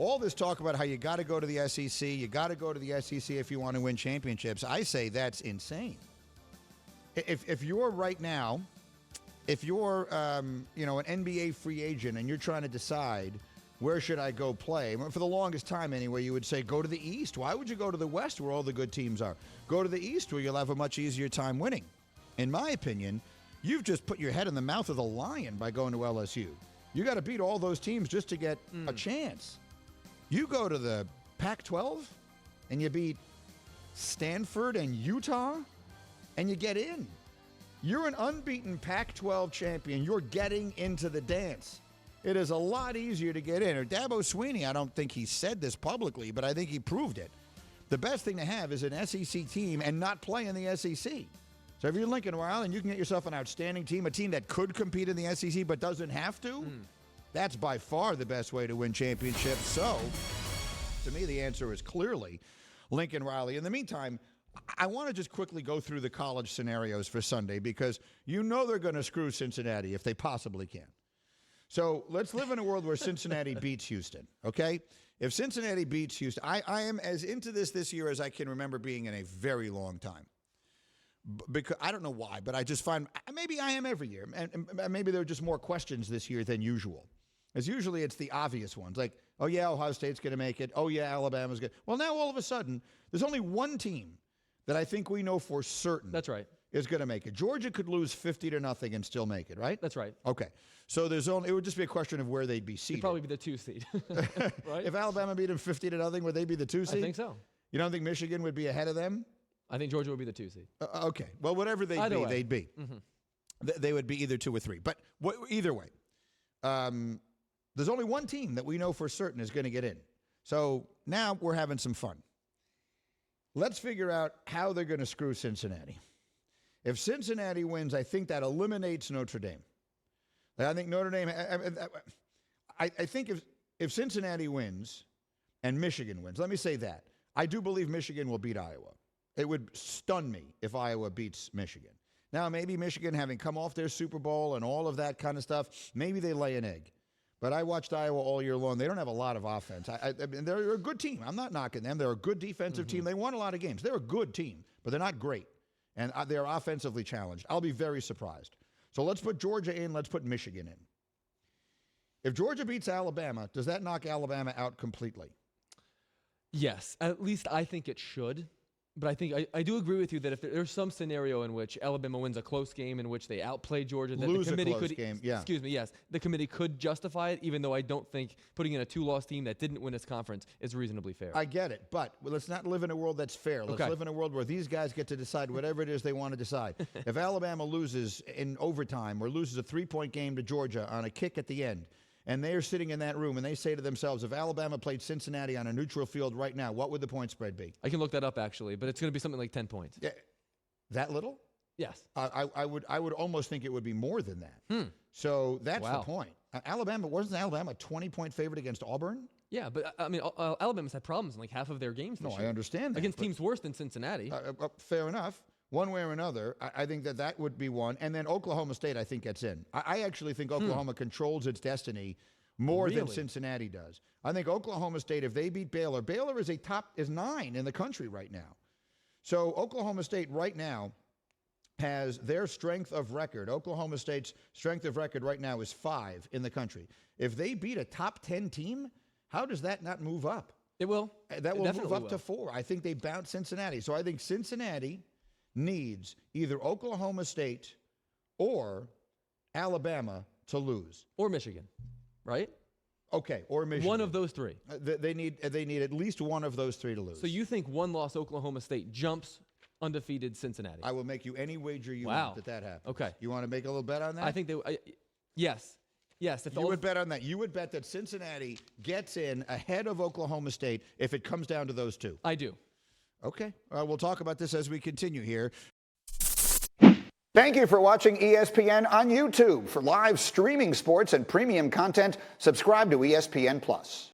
all this talk about how you got to go to the SEC, you got to go to the SEC if you want to win championships, I say that's insane. If you're right now, if you're an NBA free agent and you're trying to decide where should I go play, for the longest time anyway, you would say go to the East. Why would you go to the West where all the good teams are? Go to the East where you'll have a much easier time winning. In my opinion, you've just put your head in the mouth of the lion by going to LSU. You got to beat all those teams just to get a chance. You go to the Pac-12 and you beat Stanford and Utah and you get in. You're an unbeaten Pac-12 champion. You're getting into the dance. It is a lot easier to get in. Or Dabo Swinney, I don't think he said this publicly, but I think he proved it. The best thing to have is an SEC team and not play in the SEC. So if you're Lincoln Riley and you can get yourself an outstanding team, a team that could compete in the SEC but doesn't have to, that's by far the best way to win championships. So, to me, the answer is clearly Lincoln Riley. In the meantime, I want to just quickly go through the college scenarios for Sunday because you know they're going to screw Cincinnati if they possibly can. So let's live in a world where Cincinnati beats Houston, okay? If Cincinnati beats Houston, I am as into this year as I can remember being in a very long time. Because I don't know why, but I just find maybe I am every year, and maybe there are just more questions this year than usual. As usually it's the obvious ones, like, oh yeah, Ohio State's going to make it. Oh yeah, Alabama's good. Well, now all of a sudden, there's only one team that I think we know for certain. That's right. Is going to make it. Georgia could lose 50-0 and still make it, right? That's right. Okay. So it would just be a question of where they'd be seeded. It'd probably be the 2 seed. Right? If Alabama beat them 50-0, would they be the 2 seed? I think so. You don't think Michigan would be ahead of them? I think Georgia would be the 2 seed. Okay. Well, whatever they'd be. Mm-hmm. They would be either 2 or 3. But either way, there's only one team that we know for certain is going to get in. So now we're having some fun. Let's figure out how they're going to screw Cincinnati. If Cincinnati wins, I think that eliminates Notre Dame. I think Notre Dame – I think if Cincinnati wins and Michigan wins, let me say that. I do believe Michigan will beat Iowa. It would stun me if Iowa beats Michigan. Now, maybe Michigan, having come off their Super Bowl and all of that kind of stuff, maybe they lay an egg. But I watched Iowa all year long. They don't have a lot of offense. I mean, they're a good team. I'm not knocking them. They're a good defensive team. They won a lot of games. They're a good team, but they're not great. And they're offensively challenged. I'll be very surprised. So let's put Georgia in. Let's put Michigan in. If Georgia beats Alabama, does that knock Alabama out completely? Yes. At least I think it should. But I think I do agree with you that if there's some scenario in which Alabama wins a close game in which they outplay Georgia, that Lose the committee a close could game, yeah. Excuse me, yes. The committee could justify it, even though I don't think putting in a 2-loss team that didn't win its conference is reasonably fair. I get it, but let's not live in a world that's fair. Let's live in a world where these guys get to decide whatever it is they want to decide. If Alabama loses in overtime or loses a 3-point game to Georgia on a kick at the end, and they're sitting in that room and they say to themselves, if Alabama played Cincinnati on a neutral field right now, what would the point spread be? I can look that up, actually, but it's going to be something like 10 points. Yeah, that little? Yes. I would almost think it would be more than that. So that's the point. Wasn't Alabama a 20-point favorite against Auburn? Yeah, but I mean, Alabama's had problems in like half of their games this year. I understand that. Against teams worse than Cincinnati. Fair enough. One way or another, I think that would be one. And then Oklahoma State, I think, gets in. I actually think Oklahoma controls its destiny more than Cincinnati does. I think Oklahoma State, if they beat Baylor, Baylor is 9 in the country right now. So Oklahoma State right now has their strength of record. Oklahoma State's strength of record right now is 5 in the country. If they beat a top 10 team, how does that not move up? It will. That will move up to 4. I think they bounce Cincinnati. So I think Cincinnati needs either Oklahoma State or Alabama to lose. Or Michigan, right? Okay, or Michigan. One of those 3. They need at least one of those 3 to lose. So you think 1-loss Oklahoma State jumps undefeated Cincinnati? I will make you any wager you want that happens. Okay. You want to make a little bet on that? I think yes. Yes. You would bet on that. You would bet that Cincinnati gets in ahead of Oklahoma State if it comes down to those 2. I do. Okay. We'll talk about this as we continue here. Thank you for watching ESPN on YouTube. For live streaming sports and premium content, subscribe to ESPN+.